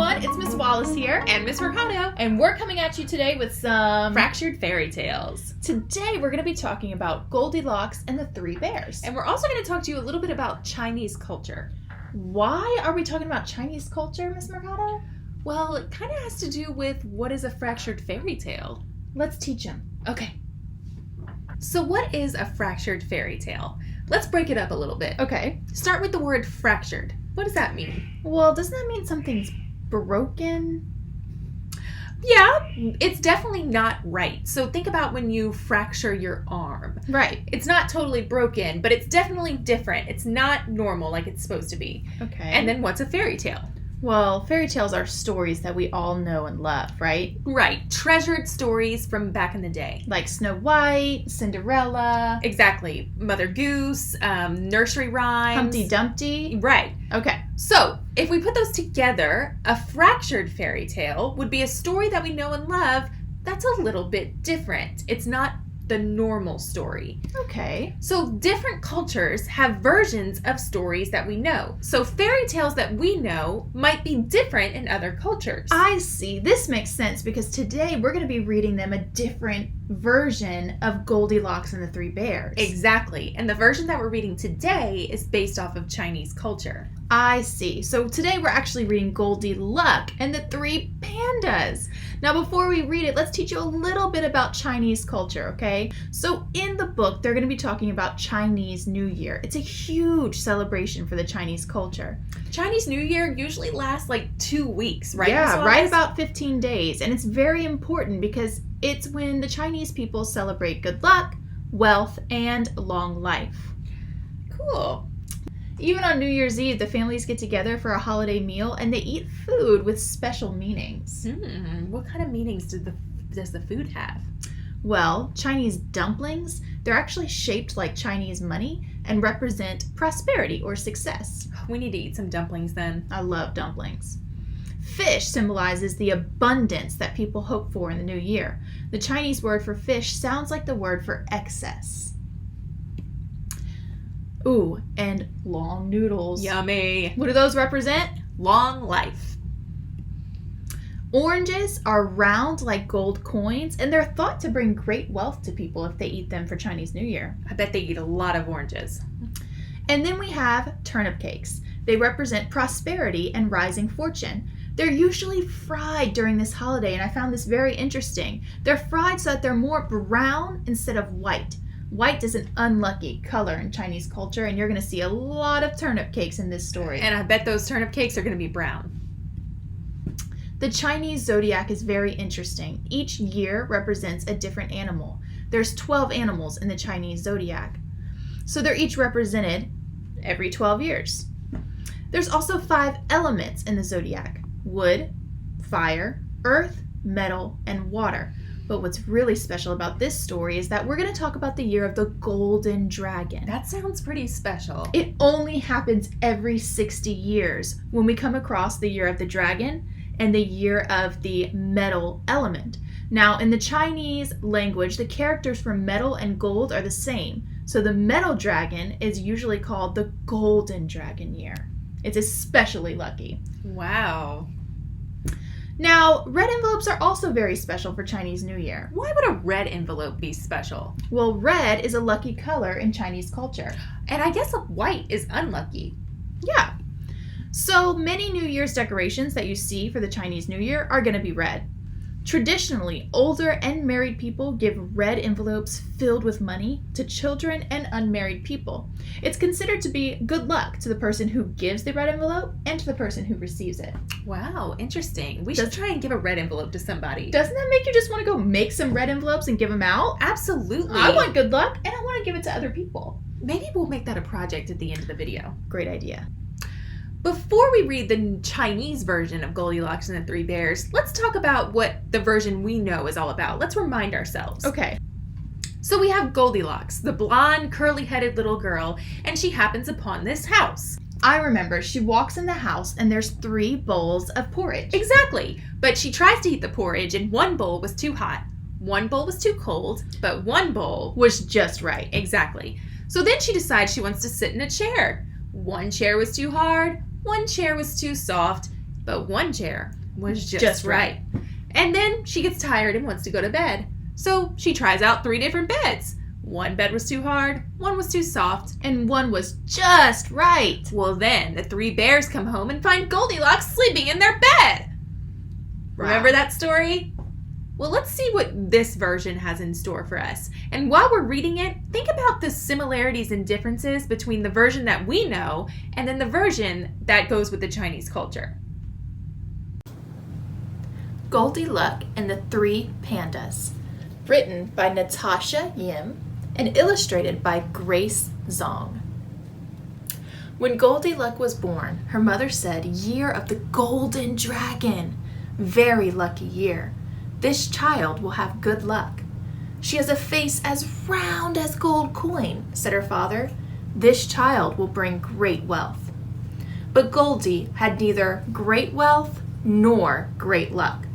everyone, it's Miss Wallace here. And Miss Mercado. And we're coming at you today with some fractured fairy tales. Today we're going to be talking about Goldilocks and the Three Bears. And we're also going to talk to you a little bit about Chinese culture. Why are we talking about Chinese culture, Miss Mercado? Well, it kind of has to do with what is a fractured fairy tale. Let's teach them. Okay. So what is a fractured fairy tale? Let's break it up a little bit. Okay. Start with the word fractured. What does that mean? Well, doesn't that mean something's broken? Yeah, it's definitely not right. So think about when you fracture your arm. Right. It's not totally broken, but it's definitely different. It's not normal like it's supposed to be. Okay. And then what's a fairy tale? Well, fairy tales are stories that we all know and love, right? Right. Treasured stories from back in the day. Like Snow White, Cinderella. Exactly. Mother Goose, nursery rhymes. Humpty Dumpty. Right. Okay. So, if we put those together, a fractured fairy tale would be a story that we know and love that's a little bit different. It's not the normal story. Okay. So different cultures have versions of stories that we know. So fairy tales that we know might be different in other cultures. I see. This makes sense because today we're going to be reading them a different version of Goldilocks and the Three Bears. Exactly. And the version that we're reading today is based off of Chinese culture. I see. So today we're actually reading Goldy Luck and the Three Pandas. Now before we read it, let's teach you a little bit about Chinese culture, okay? So in the book, they're going to be talking about Chinese New Year. It's a huge celebration for the Chinese culture. Chinese New Year usually lasts like 2 weeks, right? Yeah, right about 15 days. And it's very important because it's when the Chinese people celebrate good luck, wealth, and long life. Cool. Even on New Year's Eve, the families get together for a holiday meal and they eat food with special meanings. What kind of meanings does the food have? Well, Chinese dumplings, they're actually shaped like Chinese money and represent prosperity or success. We need to eat some dumplings then. I love dumplings. Fish symbolizes the abundance that people hope for in the new year. The Chinese word for fish sounds like the word for excess. Ooh, and long noodles. Yummy. What do those represent? Long life. Oranges are round like gold coins, and they're thought to bring great wealth to people if they eat them for Chinese New Year. I bet they eat a lot of oranges. And then we have turnip cakes. They represent prosperity and rising fortune. They're usually fried during this holiday, and I found this very interesting. They're fried so that they're more brown instead of white. White is an unlucky color in Chinese culture, and you're going to see a lot of turnip cakes in this story. And I bet those turnip cakes are going to be brown. The Chinese zodiac is very interesting. Each year represents a different animal. There's 12 animals in the Chinese zodiac. So they're each represented every 12 years. There's also 5 elements in the zodiac: wood, fire, earth, metal, and water. But what's really special about this story is that we're going to talk about the year of the Golden Dragon. That sounds pretty special. It only happens every 60 years when we come across the year of the dragon and the year of the metal element. Now, in the Chinese language, the characters for metal and gold are the same. So the metal dragon is usually called the Golden Dragon year. It's especially lucky. Wow. Now, red envelopes are also very special for Chinese New Year. Why would a red envelope be special? Well, red is a lucky color in Chinese culture. And I guess white is unlucky. Yeah. So many New Year's decorations that you see for the Chinese New Year are going to be red. Traditionally, older and married people give red envelopes filled with money to children and unmarried people. It's considered to be good luck to the person who gives the red envelope and to the person who receives it. Wow, interesting. We should try and give a red envelope to somebody. Doesn't that make you just want to go make some red envelopes and give them out? Absolutely. I want good luck and I want to give it to other people. Maybe we'll make that a project at the end of the video. Great idea. Before we read the Chinese version of Goldilocks and the Three Bears, let's talk about what the version we know is all about. Let's remind ourselves. Okay. So we have Goldilocks, the blonde, curly-headed little girl, and she happens upon this house. I remember she walks in the house and there's 3 bowls of porridge. Exactly. But she tries to eat the porridge and one bowl was too hot. One bowl was too cold, but one bowl Was just right. Exactly. So then she decides she wants to sit in a chair. One chair was too hard, one chair was too soft, but one chair was just right. And then she gets tired and wants to go to bed. So she tries out 3 different beds. One bed was too hard, one was too soft, and one was just right. Well, then the 3 bears come home and find Goldilocks sleeping in their bed. Wow. Remember that story? Well, let's see what this version has in store for us. And while we're reading it, think about the similarities and differences between the version that we know and then the version that goes with the Chinese culture. Goldy Luck and the Three Pandas. Written by Natasha Yim and illustrated by Grace Zong. When Goldy Luck was born, her mother said, "Year of the Golden Dragon. Very lucky year. This child will have good luck." "She has a face as round as gold coin," said her father. "This child will bring great wealth." But Goldie had neither great wealth nor great luck.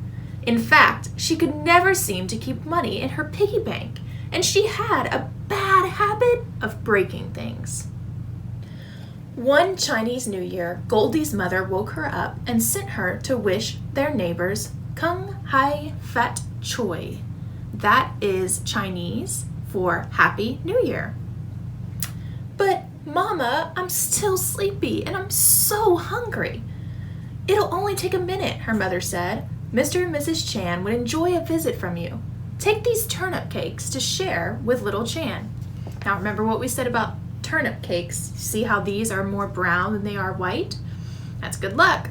In fact, she could never seem to keep money in her piggy bank, and she had a bad habit of breaking things. One Chinese New Year, Goldie's mother woke her up and sent her to wish their neighbors Kung Hai Fat Choi. That is Chinese for Happy New Year. "But Mama, I'm still sleepy and I'm so hungry." "It'll only take a minute," her mother said. "Mr. and Mrs. Chan would enjoy a visit from you. Take these turnip cakes to share with little Chan." Now remember what we said about turnip cakes. See how these are more brown than they are white? That's good luck.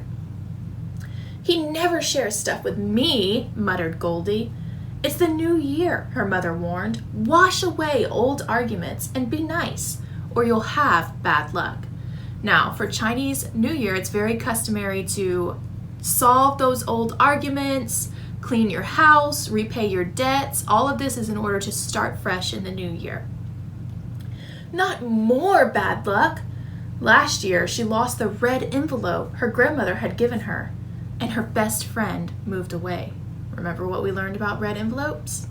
"He never shares stuff with me," muttered Goldie. "It's the new year," her mother warned. "Wash away old arguments and be nice, or you'll have bad luck." Now, for Chinese New Year, it's very customary to solve those old arguments, clean your house, repay your debts. All of this is in order to start fresh in the new year. Not more bad luck. Last year, she lost the red envelope her grandmother had given her, and her best friend moved away. Remember what we learned about red envelopes?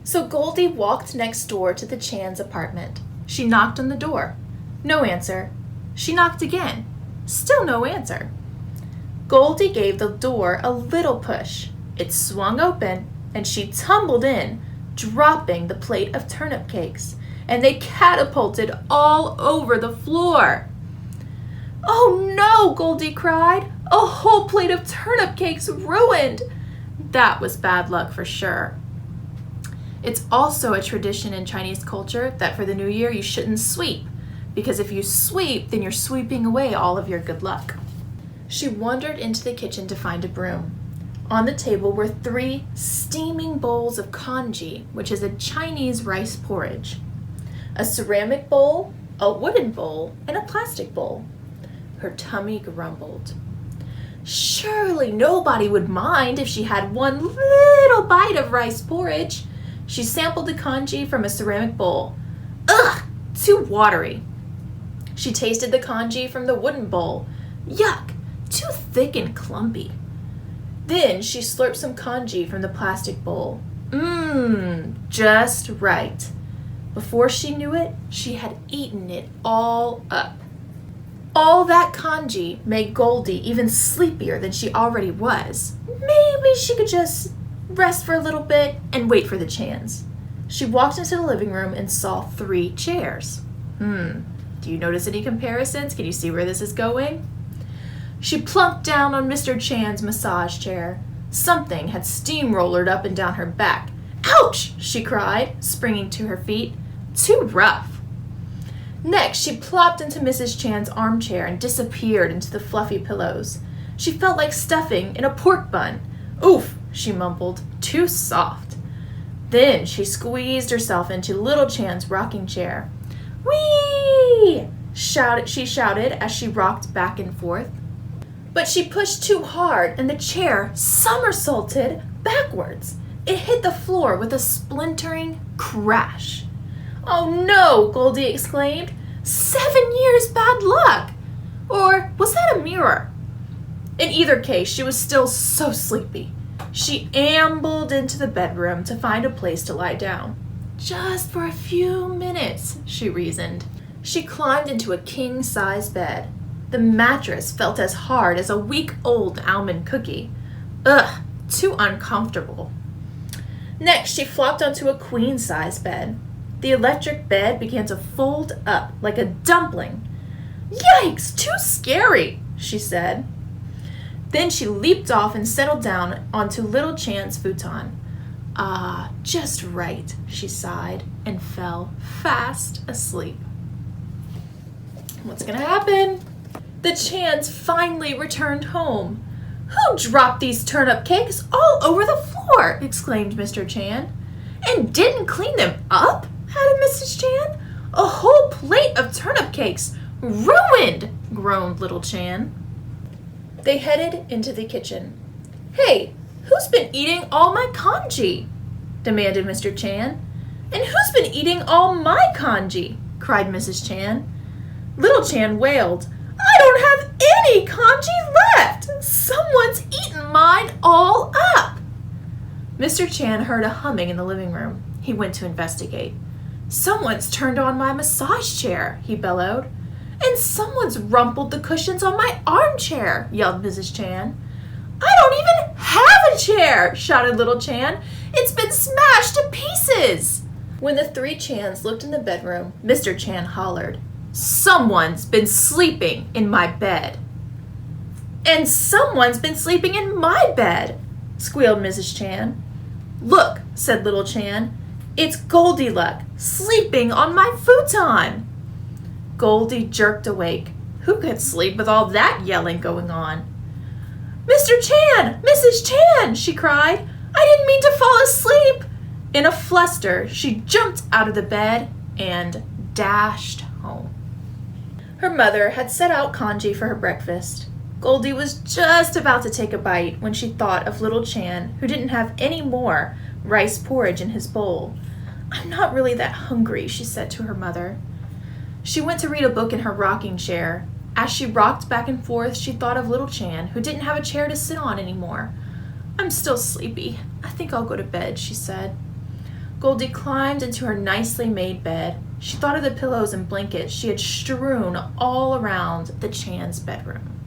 So Goldie walked next door to the Chan's apartment. She knocked on the door. No answer. She knocked again. Still no answer. Goldie gave the door a little push. It swung open, and she tumbled in, dropping the plate of turnip cakes, and they catapulted all over the floor. "Oh no!" Goldie cried. "A whole plate of turnip cakes ruined!" That was bad luck for sure. It's also a tradition in Chinese culture that for the new year you shouldn't sweep, because if you sweep, then you're sweeping away all of your good luck. She wandered into the kitchen to find a broom. On the table were 3 steaming bowls of congee, which is a Chinese rice porridge. A ceramic bowl, a wooden bowl, and a plastic bowl. Her tummy grumbled. Surely nobody would mind if she had one little bite of rice porridge. She sampled the congee from a ceramic bowl. Ugh, too watery. She tasted the congee from the wooden bowl. Yuck, too thick and clumpy. Then she slurped some congee from the plastic bowl. Just right. Before she knew it, she had eaten it all up. All that congee made Goldie even sleepier than she already was. Maybe she could just rest for a little bit and wait for the Chans. She walked into the living room and saw 3 chairs. Do you notice any comparisons? Can you see where this is going? She plunked down on Mr. Chan's massage chair. Something had steamrollered up and down her back. "Ouch!" she cried, springing to her feet. Too rough. Next, she plopped into Mrs. Chan's armchair and disappeared into the fluffy pillows. She felt like stuffing in a pork bun. "Oof," she mumbled, "too soft." Then she squeezed herself into Little Chan's rocking chair. "Whee!" she shouted as she rocked back and forth. But she pushed too hard and the chair somersaulted backwards. It hit the floor with a splintering crash. "Oh no!" Goldie exclaimed. 7 years bad luck! Or was that a mirror? In either case, she was still so sleepy. She ambled into the bedroom to find a place to lie down. Just for a few minutes, she reasoned. She climbed into a king-size bed. The mattress felt as hard as a week-old almond cookie. Ugh, too uncomfortable. Next, she flopped onto a queen-size bed. The electric bed began to fold up like a dumpling. Yikes, too scary, she said. Then she leaped off and settled down onto little Chan's futon. Ah, just right, she sighed and fell fast asleep. What's gonna happen? The Chans finally returned home. Who dropped these turnip cakes all over the floor? Exclaimed Mr. Chan. And didn't clean them up? Added Mrs. Chan. A whole plate of turnip cakes. Ruined, groaned little Chan. They headed into the kitchen. Hey, who's been eating all my congee? Demanded Mr. Chan. And who's been eating all my congee? Cried Mrs. Chan. Little Chan wailed. I don't have any congee left. Someone's eaten mine all up. Mr. Chan heard a humming in the living room. He went to investigate. Someone's turned on my massage chair, he bellowed. And someone's rumpled the cushions on my armchair, yelled Mrs. Chan. I don't even have a chair, shouted little Chan. It's been smashed to pieces. When the three Chans looked in the bedroom, Mr. Chan hollered, Someone's been sleeping in my bed. And someone's been sleeping in my bed, squealed Mrs. Chan. Look, said little Chan, it's Goldy Luck sleeping on my futon. Goldie jerked awake. Who could sleep with all that yelling going on? Mr. Chan! Mrs. Chan! She cried. I didn't mean to fall asleep. In a fluster, she jumped out of the bed and dashed home. Her mother had set out congee for her breakfast. Goldie was just about to take a bite when she thought of little Chan, who didn't have any more rice porridge in his bowl. I'm not really that hungry, she said to her mother. She went to read a book in her rocking chair. As she rocked back and forth, she thought of little Chan, who didn't have a chair to sit on anymore. I'm still sleepy. I think I'll go to bed, she said. Goldie climbed into her nicely made bed. She thought of the pillows and blankets she had strewn all around the Chan's bedroom.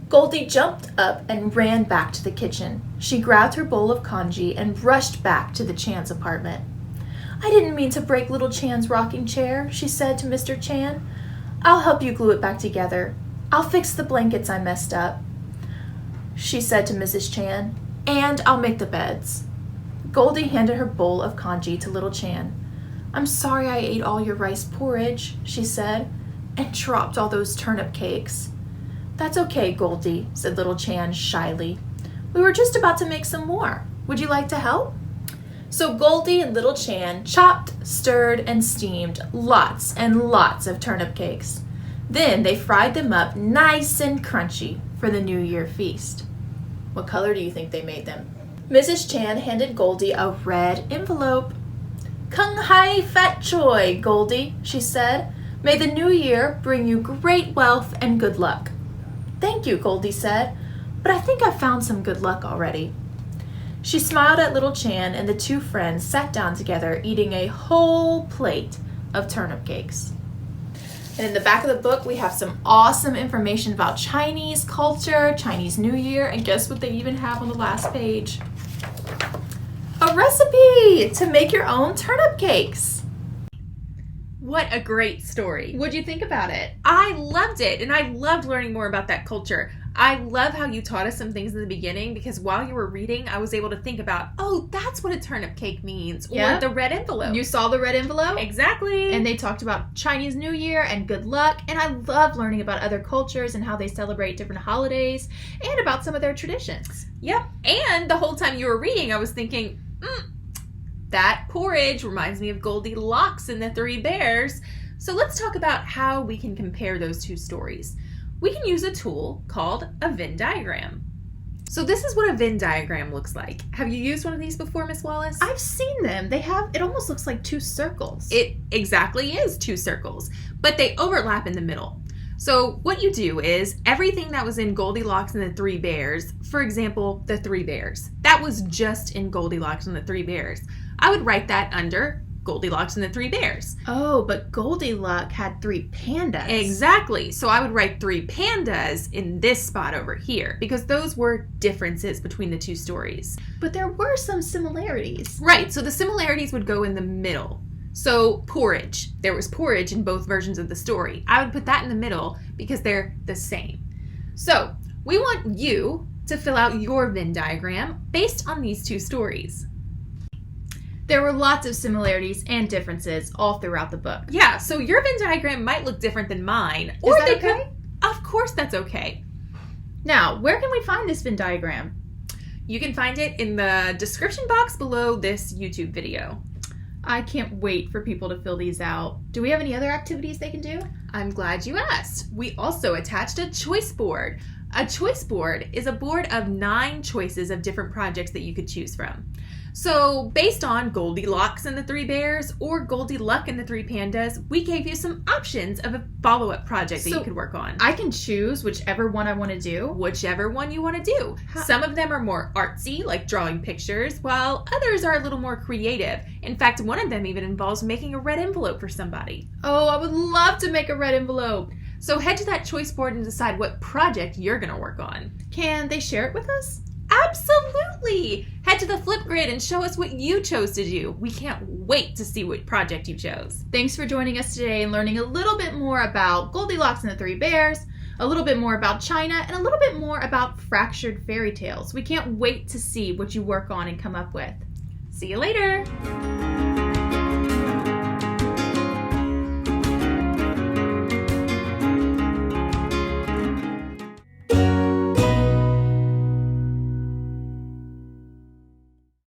Goldie jumped up and ran back to the kitchen. She grabbed her bowl of congee and rushed back to the Chan's apartment. I didn't mean to break little Chan's rocking chair, she said to Mr. Chan. I'll help you glue it back together. I'll fix the blankets I messed up, she said to Mrs. Chan, and I'll make the beds. Goldie handed her bowl of congee to little Chan. I'm sorry I ate all your rice porridge, she said, and dropped all those turnip cakes. That's okay, Goldie, said little Chan shyly. We were just about to make some more. Would you like to help? So Goldie and little Chan chopped, stirred, and steamed lots and lots of turnip cakes. Then they fried them up nice and crunchy for the New Year feast. What color do you think they made them? Mrs. Chan handed Goldie a red envelope. Kung Hai Fat Choi, Goldie, she said. May the new year bring you great wealth and good luck. Thank you, Goldie said, but I think I've found some good luck already. She smiled at little Chan, and the two friends sat down together eating a whole plate of turnip cakes. And in the back of the book, we have some awesome information about Chinese culture, Chinese New Year, and guess what they even have on the last page? A recipe to make your own turnip cakes. What a great story. What'd you think about it? I loved it, and I loved learning more about that culture. I love how you taught us some things in the beginning, because while you were reading, I was able to think about, oh, that's what a turnip cake means, or the red envelope. You saw the red envelope? Exactly. And they talked about Chinese New Year and good luck, and I love learning about other cultures and how they celebrate different holidays, and about some of their traditions. Yep. And the whole time you were reading, I was thinking, that porridge reminds me of Goldilocks and the Three Bears. So let's talk about how we can compare those two stories. We can use a tool called a Venn diagram. So this is what a Venn diagram looks like. Have you used one of these before, Miss Wallace? I've seen them. It almost looks like two circles. It exactly is two circles, but they overlap in the middle. So what you do is everything that was in Goldilocks and the Three Bears, for example, the Three Bears, that was just in Goldilocks and the Three Bears. I would write that under Goldilocks and the Three Bears. Oh, but Goldy Luck had three pandas. Exactly. So I would write Three Pandas in this spot over here because those were differences between the two stories. But there were some similarities. Right. So the similarities would go in the middle. So porridge. There was porridge in both versions of the story. I would put that in the middle because they're the same. So we want you to fill out your Venn diagram based on these two stories. There were lots of similarities and differences all throughout the book. Yeah, so your Venn diagram might look different than mine. Is that okay? Of course that's okay. Now, where can we find this Venn diagram? You can find it in the description box below this YouTube video. I can't wait for people to fill these out. Do we have any other activities they can do? I'm glad you asked. We also attached a choice board. A choice board is a board of 9 choices of different projects that you could choose from. So based on Goldilocks and the Three Bears or Goldy Luck and the Three Pandas, we gave you some options of a follow-up project that you could work on. I can choose whichever one I want to do? Whichever one you want to do. Some of them are more artsy, like drawing pictures, while others are a little more creative. In fact, one of them even involves making a red envelope for somebody. Oh, I would love to make a red envelope. So head to that choice board and decide what project you're going to work on. Can they share it with us? Absolutely! Head to the flip grid and show us what you chose to do. We can't wait to see what project you chose. Thanks for joining us today and learning a little bit more about Goldilocks and the Three Bears, a little bit more about China, and a little bit more about fractured fairy tales. We can't wait to see what you work on and come up with. See you later!